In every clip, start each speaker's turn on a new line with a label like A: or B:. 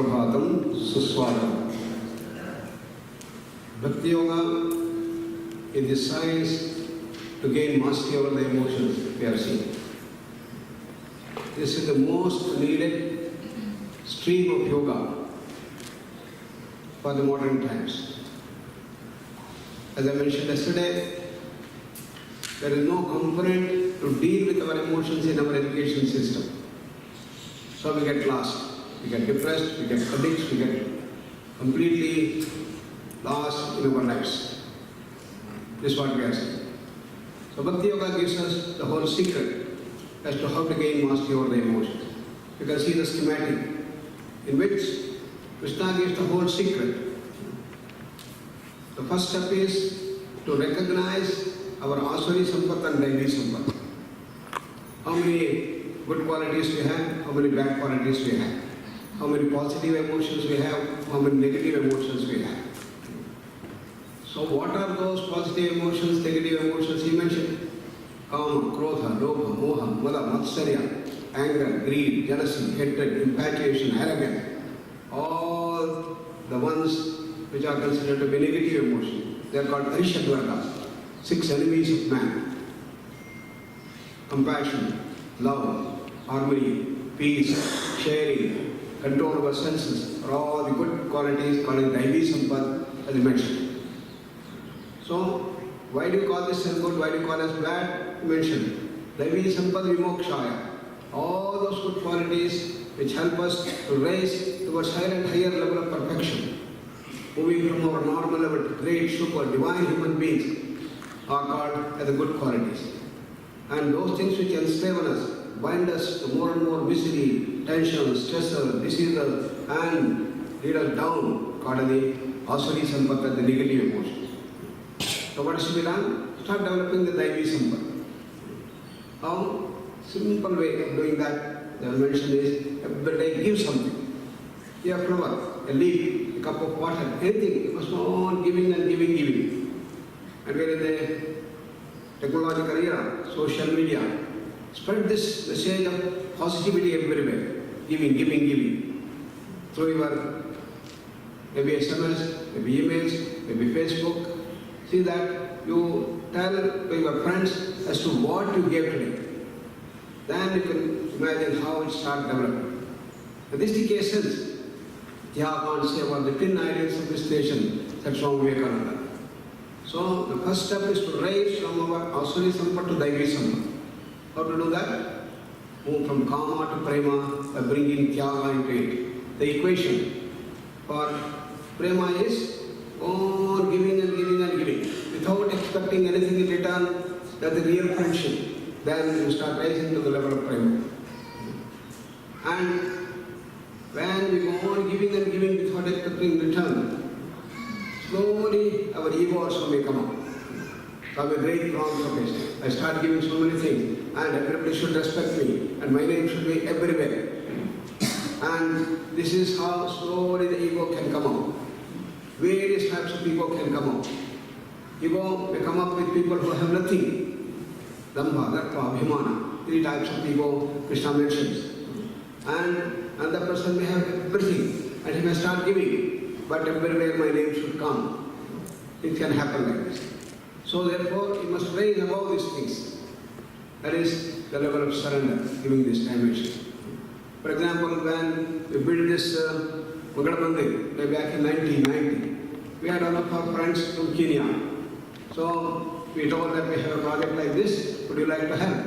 A: Suprabhatam, Suswagatam. Bhakti Yoga is the science to gain mastery over the emotions we have seen. This is the most needed stream of yoga for the modern times. As I mentioned yesterday, there is no component to deal with our emotions in our education system. So we get lost, we get depressed, we get addicts, we get completely lost in our lives. This is what we are saying. So Bhakti Yoga gives us the whole secret as to how to gain mastery over the emotions. You can see the schematic in which Krishna gives the whole secret. The first step is to recognize our Asuri Sampat and Daivi Sampat. How many good qualities we have, how many bad qualities we have, how many positive emotions we have, how many negative emotions we have. So what are those positive emotions, negative emotions he mentioned? Kama, Krodha, Lobha, Moha, Mada, Matsarya, anger, greed, jealousy, hatred, infatuation, arrogance. All the ones which are considered to be negative emotions. They are called Arishadvargas, 6 enemies of man. Compassion, love, harmony, peace, sharing, control of our senses are all the good qualities called Daivi Sampat as I mentioned. So, why do you call this as good, why do you call this bad? You mentioned Daivi Sampat Vimokshaya. All those good qualities which help us to raise towards higher and higher level of perfection. Moving from our normal level to great, super, divine human beings are called as the good qualities. And those things which enslave us, bind us to more and more misery, tension, stress, diseases, and lead us down, called as the Asuri Sampat, the negative emotions. So what is to be done? Start developing the Daivi Sampat. How? Simple way of doing that, the mention is, every day give something. You have flower, a leaf, a cup of water, anything. You must go on giving and giving, giving. And we are in the technological era, social media. Spread this message of positivity everywhere. Giving, giving, giving. Through your maybe SMS, maybe emails, maybe Facebook. See that you tell to your friends as to what you gave today. Then you can imagine how it starts developing. And this is the case since Jha can't say about the 10 ideals of this nation, said Swami Vivekananda. So the first step is to raise from our Asuri Sampat to Daivi Sampat. How to do that? Move from Kama to Prema by bringing Tyaga into it. The equation for Prema is on giving and giving and giving without expecting anything in return. That's the real friendship. Then you start rising to the level of Prema. And when we go on giving and giving without expecting return, slowly our ego also may come up. So I'm a great wrong surface. I start giving so many things and everybody should respect me and my name should be everywhere. And this is how slowly the ego can come out. Various types of ego can come out. Ego may come up with people who have nothing. Dambha, Darpa, Abhimana, 3 types of ego Krishna mentions. And another person may have everything and he may start giving, but everywhere my name should come. It can happen like this. So therefore, you must raise above these things. That is the level of surrender, giving this dimension. For example, when we built this Mangal Mandir, back in 1990, we had one of our friends from Kenya. So we told that we have a project like this, would you like to help?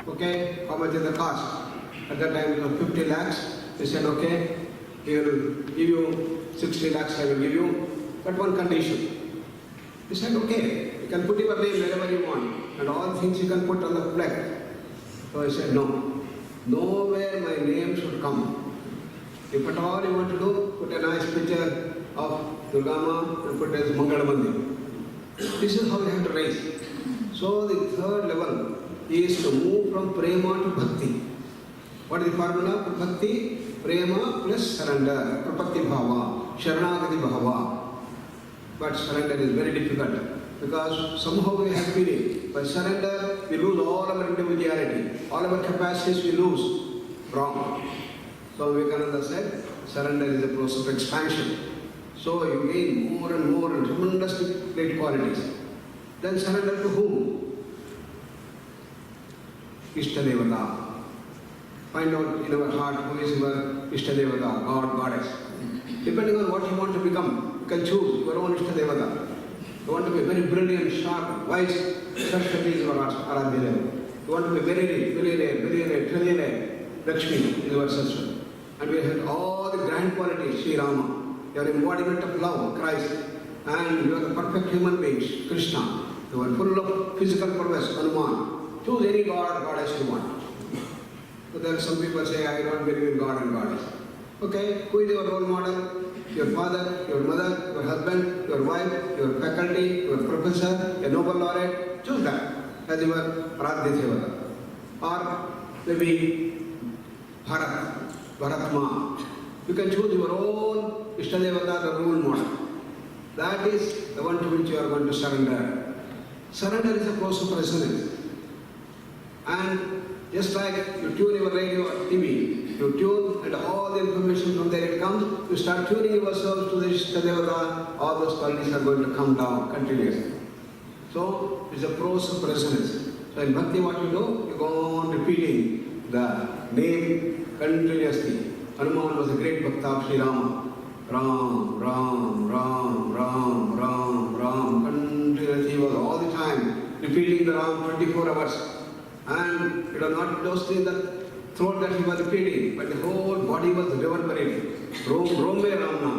A: Okay, how much is the cost? At that time it was 50 lakhs. They said, okay, he will give you 60 lakhs, I will give you, but one condition. He said, okay, you can put your name wherever you want, and all things you can put on the plaque. So I said, no, nowhere my name should come. If at all you want to do, put a nice picture of Durgama and put it as Mangal Mandir. This is how you have to raise. So the third level is to move from Prema to Bhakti. What is the formula for Bhakti? Prema plus surrender, Prapatti Bhava, Sharanagati Bhava. But surrender is very difficult because somehow we have feeling by surrender we lose all our individuality, all our capacities we lose. Wrong. So Vivekananda said, surrender is a process of expansion. So you gain more and more and tremendously great qualities. Then surrender to whom? Ishtadevata. Find out in our heart who is your Ishtadevata, God, Goddess. Depending on what you want to become, you can choose your own Ishtadevata. You want to be very brilliant, sharp, wise, Saraswati is your Aradhya Deva. You want to be very trillion, Lakshmi is your Saraswati. And we have all the grand qualities, Sri Rama. You are embodiment of love, Christ. And you are the perfect human beings, Krishna. You are full of physical prowess, Hanuman. Choose any God or goddess you want. So there are some people say, I don't believe in God and goddess. Okay, who is your role model? Your father, your mother, your husband, your wife, your faculty, your professor, a Nobel laureate. Choose that as your Aradhya Devata. Or maybe Bharatma. You can choose your own Ishtadevata, the role model. That is the one to which you are going to surrender. Surrender is a process of resonance. And just like you tune your radio or TV, you tune and all the information from there it comes, you start tuning yourself to the Ishtadevata, all those qualities are going to come down continuously. So it's a process of resonance. So in Bhakti what you do, you go on repeating the name continuously. Hanuman was a great Bhakta of Sri Rama. Ram, Ram, Ram, Ram, Ram, Ram. Continuously he was all the time repeating the Ram 24 hours. And it was not just in the throat that he was repeating, but the whole body was reverberating. Rome Ramna,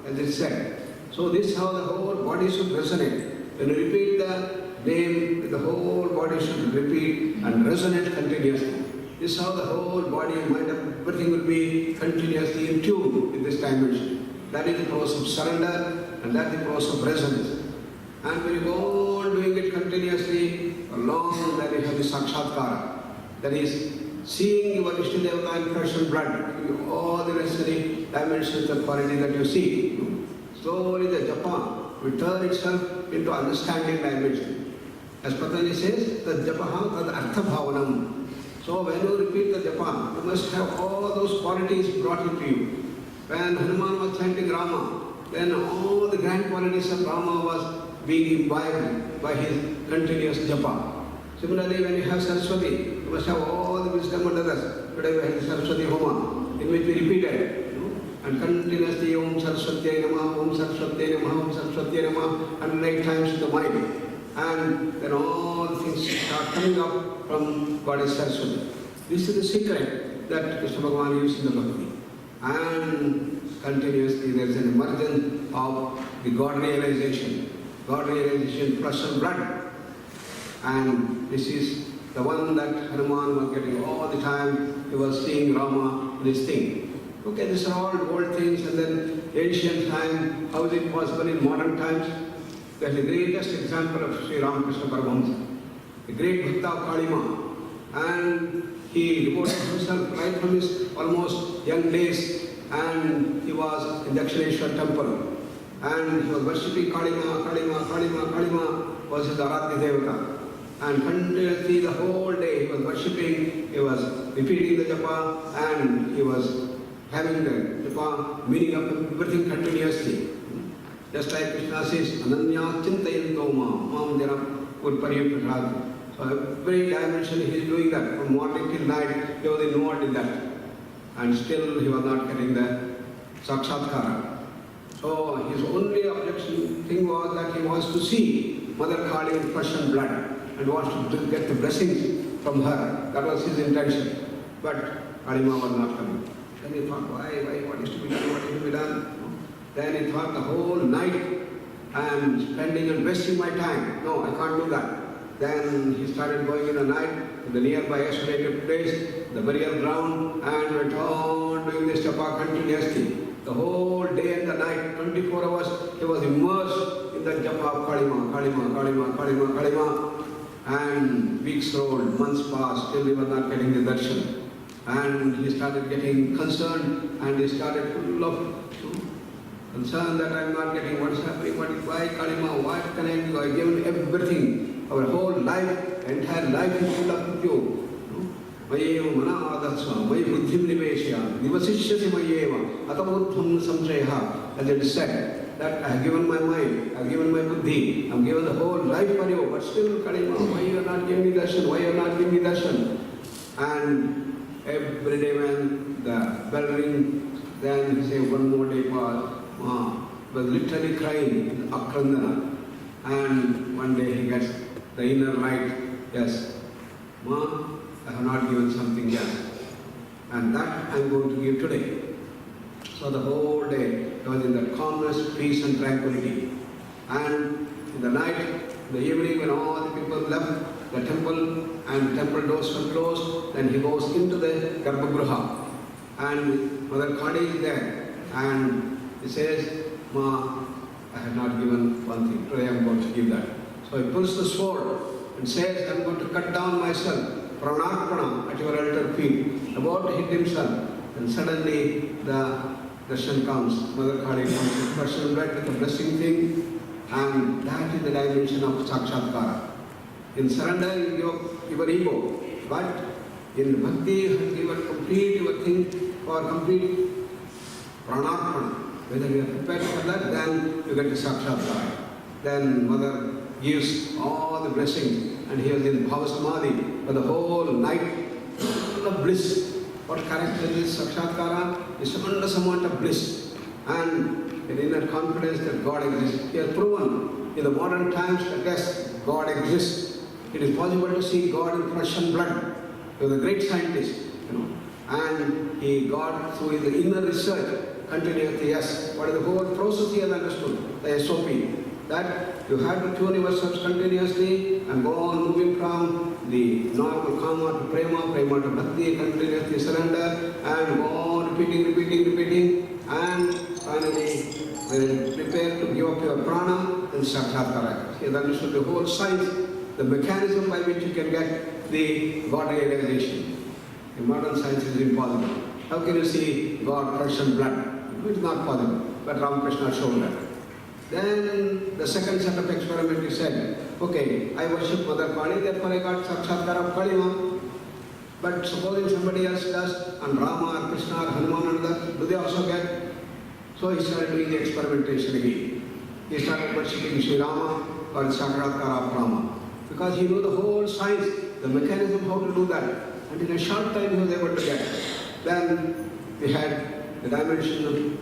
A: as it said. So this is how the whole body should resonate. When you repeat the name, the whole body should repeat and resonate continuously. This is how the whole body and mind, everything will be continuously in tune with this dimension. That is the process of surrender and that is the process of resonance. And when you go on doing it continuously, along that you have the Sakshatkara. That is, seeing your Ishtadevata in flesh and blood, all the necessary dimensions and qualities that you see. Slowly the japa will turn itself into understanding dimension. As Patanjali says, the japaha tad artha bhavanam. So when you repeat the japa, you must have all those qualities brought into you. When Hanuman was chanting Rama, then all the grand qualities of Rama was being imbibed by his continuous japa. Similarly, when you have Saraswati, you must have all the wisdom under us. Today we have the Saraswati Homa, in which we repeated. And continuously, Om Saraswati Namah, Om Saraswati Namah, Om Saraswati Namah, 108 times to the mind. And then all the things start coming up from Goddess Saraswati. This is the secret that Krishna Bhagavan used in the Bhakti. And continuously there is an emergence of the God realization flesh and blood. And this is the one that Hanuman was getting all the time. He was seeing Rama in this thing. Okay, these are all old things, and then ancient time, how is it possible in modern times? That is the greatest example of Sri Ramakrishna Paramahamsa, the great Bhakta of Kalima. And he devoted himself right from his almost young days, and he was in Dakshineshwar temple. And he was worshipping Kalima was his Aradhya Devata. And continuously the whole day he was worshipping, he was repeating the japa, and he was having the japa, meaning of everything continuously. Just like Krishna says, Ananya Chintayanto Mam Janam Urpariyaprasad. So every dimension he is doing that, from morning till night, he was involved in that. And still he was not getting the Sakshatkara. So his only objection thing was that he wants to see Mother Kali in flesh and blood and wants to get the blessings from her. That was his intention. But Kalima was not coming. Then he thought, why, what is to be done, what is to be done? Then he thought the whole night I am spending and wasting my time. No, I can't do that. Then he started going in the night to the nearby isolated place, the burial ground, and went on doing this japa continuously. The whole day and the night, 24 hours, he was immersed in the japa of Kalima. And weeks rolled, months passed, still he was not getting the darshan. And he started getting concerned, and he started full of concern that I am not getting what is happening, why Kalima, what can I do? I have given everything, our whole life, entire life is full of you. मयेव मना आदत्स्व मयि बुद्धिं निवेशय निवसिष्यसि मय्येव अतमोत्थं संशयः. As it is said that I have given my mind, I have given my buddhi, I have given the whole life for you, but still Kalima, why you are not giving me darshan, why you are not giving me darshan? And every day when the bell rings, then he says one more day pass, was literally crying in Akrandana. And one day he gets the inner light, yes, Ma, I have not given something yet. And that I am going to give today. So the whole day he was in that calmness, peace and tranquility. And in the night, in the evening when all the people left the temple and temple doors were closed, then he goes into the Garbhagruha. And Mother Kali is there. And he says, Ma, I have not given one thing. Today I am going to give that. So he pulls the sword and says, I am going to cut down myself, pranarpana, at your altar feet, about to hit himself. And suddenly the darshan comes. Mother Kali comes with personal blood with a blessing thing. And that is the dimension of sakshatkara. In surrender you give up your ego. But in bhakti you are complete your thing for complete pranarpana. Whether you are prepared for that, then you get the sakshatkara. Then Mother gives all the blessings, and he was in Bhava Samadhi for the whole night, full of bliss. What character is sakshatkara? Is tremendous amount of bliss and an inner confidence that God exists. He has proven in the modern times that yes, God exists. It is possible to see God in flesh and blood. He was a great scientist, and he got through his inner research. Continuously, yes. What is the whole process he has understood? The SOP. That you have to tune yourselves continuously and go on moving from the normal karma to prema, prema to bhakti, continuously surrender and go on repeating, and finally when prepare to give up your prana, then sakshatkara. He has understood the whole science, the mechanism by which you can get the God realization. In modern science it is impossible. How can you see God, flesh and blood? It is not possible. But Ramakrishna showed that. Then the second set of experiment he said, okay, I worship Mother Kali, therefore I got sakshatkara of Kalima. But supposing somebody else does, and Rama or Krishna or Hanuman and that, do they also get? So he started doing the experimentation again. He started worshipping Sri Rama or sakshatkara of Rama. Because he knew the whole science, the mechanism how to do that. And in a short time he was able to get it. Then we had the dimension of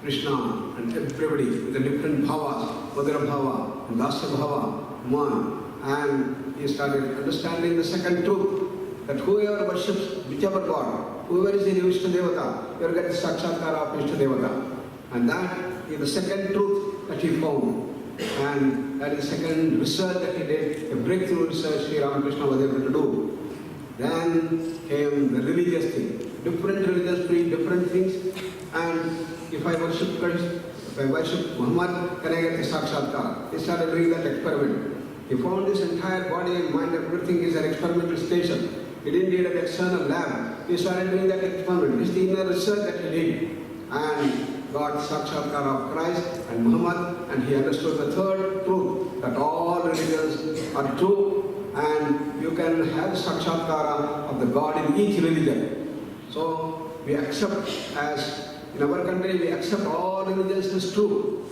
A: Krishna and everybody with the different bhavas, Madhura Bhava, and Dasa Bhava, Man. And he started understanding the second truth, that whoever worships whichever God, whoever is in Ishta Devata, you will get the sakshatkara of Ishta Devata. And that is the second truth that he found. And that is the second research that he did, a breakthrough research Sri Ramakrishna was able to do. Then came the religious thing. Different religions preach different things. And if I worship Christ, if I worship Muhammad, can I get the sakshatkara? He started doing that experiment. He found this entire body and mind, everything is an experimental station. He didn't need an external lab. He started doing that experiment. It's the inner research that he did. And got sakshatkara of Christ and Muhammad, and he understood the third truth, that all religions are true, and you can have sakshatkara of the God in each religion. So we accept, as in our country, we accept all religions as true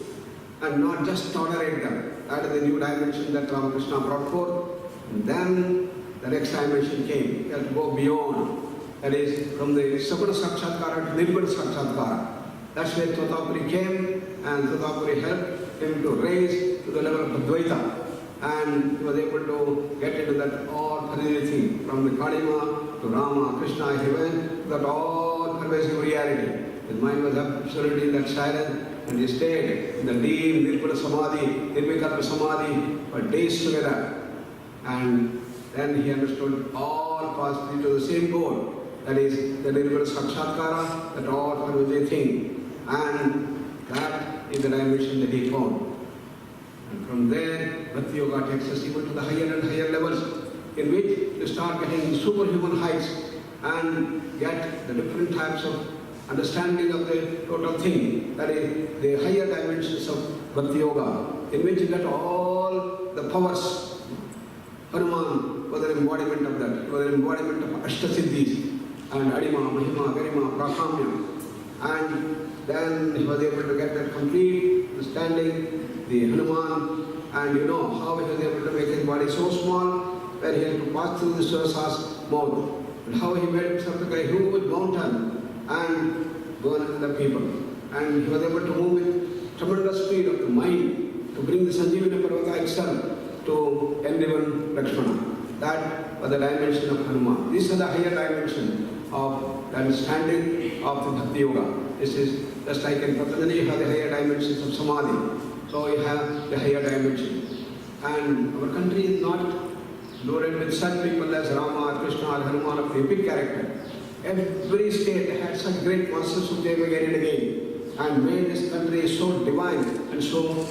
A: and not just tolerate them. That is the new dimension that Ramakrishna brought forth. And then the next dimension came. We have to go beyond. That is, from the Sabuna Sakshatkara to Nirguna Sakshatkara. That's where Totapuri came, and Totapuri helped him to raise to the level of Advaita. And he was able to get into that all-pervasive thing. From the Kalima to Rama, Krishna, he went to that all-pervasive reality. His mind was absolutely in that silence, and he stayed in the deep Nirguna Samadhi, Nirvikalpa Samadhi for days together. And then he understood all paths lead to the same goal. That is the Nirguna Sakshatkara, that all-pervasive thing. And that is the dimension that he found. And from there, Bhakti Yoga takes us even to the higher and higher levels, in which you start getting superhuman heights and get the different types of understanding of the total thing. That is the higher dimensions of Bhakti Yoga, in which you get all the powers, Hanuman, was an embodiment of that. It was an embodiment of Ashtasiddhis and Adima, Mahima, Garima, Prakamya. And then he was able to get that complete understanding, the Hanuman, and you know how he was able to make his body so small where he had to pass through the S-VYASA's mouth. And how he made himself like a huge mountain and burn the people. And he was able to move with tremendous speed of the mind to bring the Sanjeevani Parvata itself to enliven Lakshmana. That was the dimension of Hanuman. This is the higher dimension of the understanding of the Bhakti Yoga. This is just like in Patanjali, you have the higher dimensions of Samadhi. So you have the higher dimension. And our country is not loaded with such people as Rama, or Krishna, or Hanuman of epic character. Every state had such great masters who came again and again and made this country so divine and so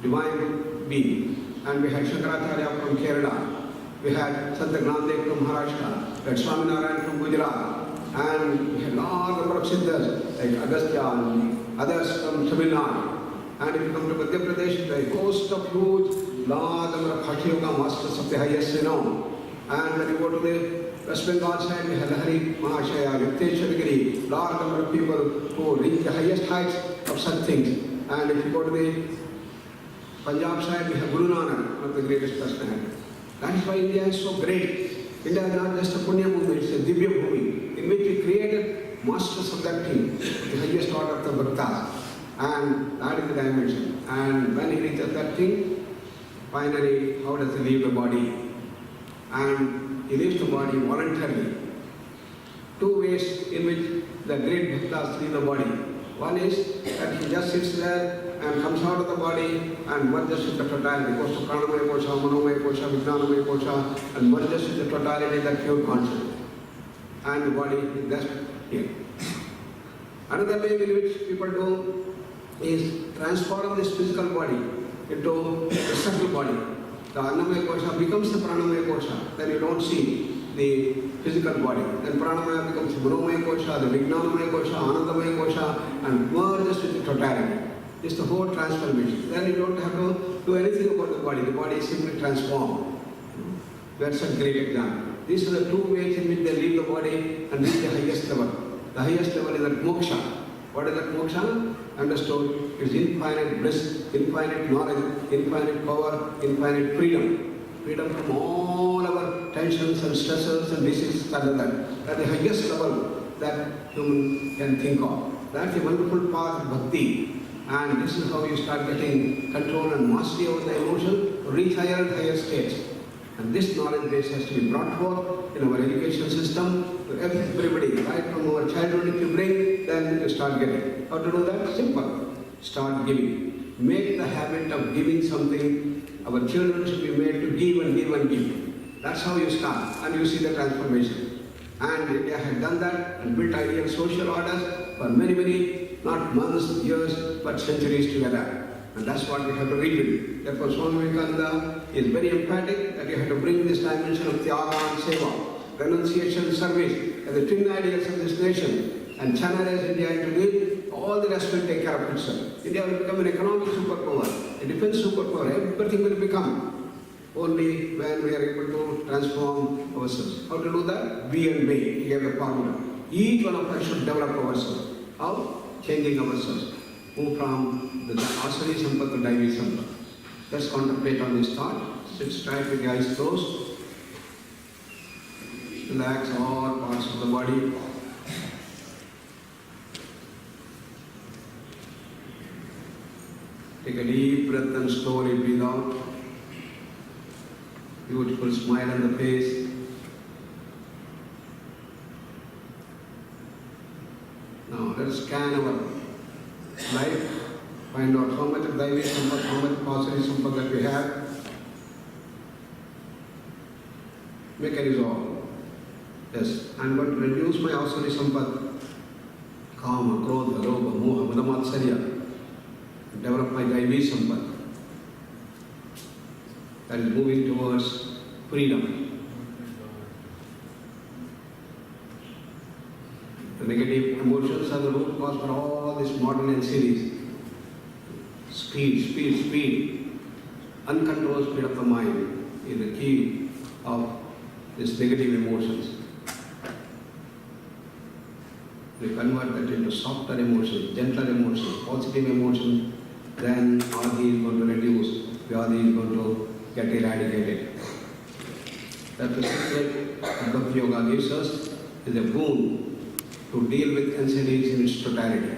A: divine being. And we had Shankaracharya from Kerala, we had Sant Gnanadev from Maharashtra, we had Swaminarayan from Gujarat, and we had a large number of Siddhas like Agastya and others from Tamil Nadu. And if you come to Madhya Pradesh, there is a host of huge, large number of Bhakti Yoga masters of the highest renown. And when you go to the West Bengal side, we have Lahari Mahashaya, Yukteswar Giri, large number of people who reach the highest heights of such things. And if you go to the Punjab side, we have Guru Nanak, one of the greatest personalities. That is why India is so great. India is not just a Punya Bhumi, it's a Divya Bhumi, in which we created masters of that thing, the highest order of the Bhaktas. And that is the dimension. And when he reaches that thing, finally, how does he leave the body? And he leaves the body voluntarily. Two ways in which the great bhaktas leave the body. One is that he just sits there and comes out of the body and merges with the totality. Goes to Pranamaya Kosha, Manomaya Kosha, Vijnanamaya Kosha, and merges with the totality, that pure consciousness. And the body is just here. Another way in which people do is transform this physical body into a subtle body. The Annamaya Kosha becomes the Pranamaya Kosha. Then you don't see the physical body. Then Pranamaya becomes the Manomaya Kosha, the Vijnanamaya Kosha, Anandamaya Kosha, and merges with the totality. It's the whole transformation. Then you don't have to do anything about the body. The body is simply transformed. That's a great example. These are the two ways in which they leave the body and reach the highest level. The highest level is that moksha. What is that moksha? Understood, is infinite bliss, infinite knowledge, infinite power, infinite freedom. Freedom from all our tensions and stresses and diseases and that. That is the highest level that human can think of. That's a wonderful path of bhakti. And this is how you start getting control and mastery over the emotion to reach higher and higher states. And this knowledge base has to be brought forth in our education system to everybody, right from our childhood. If you bring, then you start getting. How to do that? Simple. Start giving. Make the habit of giving something. Our children should be made to give and give and give. That's how you start, and you see the transformation. And India had done that and built ideal social orders for many, many, not months, years, but centuries together. And that's what we have to rebuild. Therefore, Swami Vivekananda is very emphatic that you have to bring this dimension of Tyaga and Seva, renunciation and service, as the twin ideals of this nation, and channelize India into it. All the rest will take care of itself. India will become an economic superpower, a defense superpower. Everything will become only when we are able to transform ourselves. How to do that? We and may. He gave the formula. Each one of us should develop ourselves. How? Changing ourselves. Move from the Asari Sampat to Daivi Sampat. Let's contemplate on this thought. Sit straight with the eyes closed. Relax all parts of the body. Take a deep breath and slowly breathe out. Beautiful smile on the face. Now let's scan our life, find out how much of Daivi Sampat, how much Asari Sampat that we have. Make a resolve. Yes, I'm going to reduce my Asari Sampat, Kama, Krodha, Lobha, Moha, Madamatsarya. Develop my Daivi Sampat. That is moving towards freedom. The negative emotions are the root cause for all this modern series. Speed, speed, speed. Uncontrolled speed of the mind is the key of these negative emotions. We convert that into softer emotions, gentler emotions, positive emotions, then Adi is going to reduce, Vyadi is going to get eradicated. That the secret that Bhakti Yoga gives us is a boon to deal with anxieties in its totality.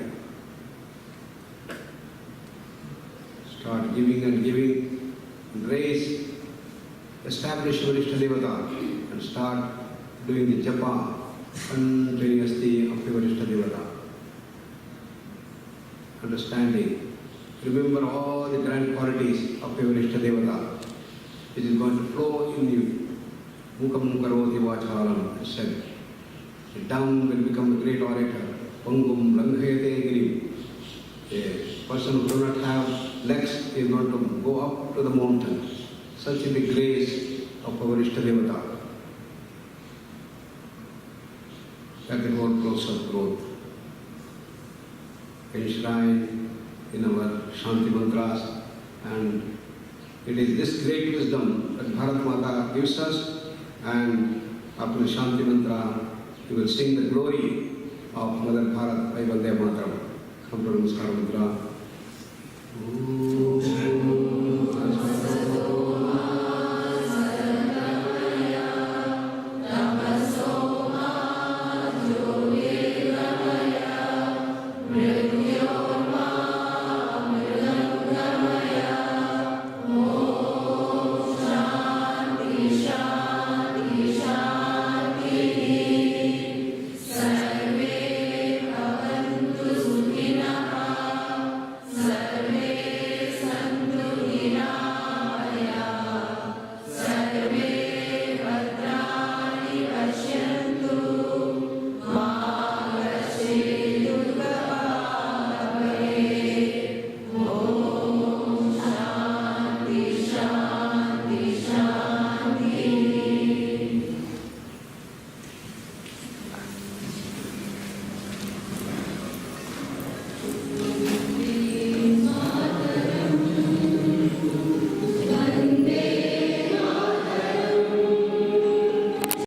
A: Start giving and giving, and raise, establish your Ishtadevata, and start doing the japa continuously of your Ishtadevata. Understanding, remember all the grand qualities of your Ishtadevata, which is going to flow in you. Mukam karoti vachalam, it said. The dumb will become a great orator. Pangum langhayate girim. A person who does not have legs is going to go up to the mountain. Such is the grace of our Ishtadevata. That is our process of growth. Enshrined in our Shanti mantras, and it is this great wisdom that Bharat Mata gives us, and after the Shanti mantra, you will sing the glory of Mother Bharat by Vande Mataram. Come to Namaskar Mudra.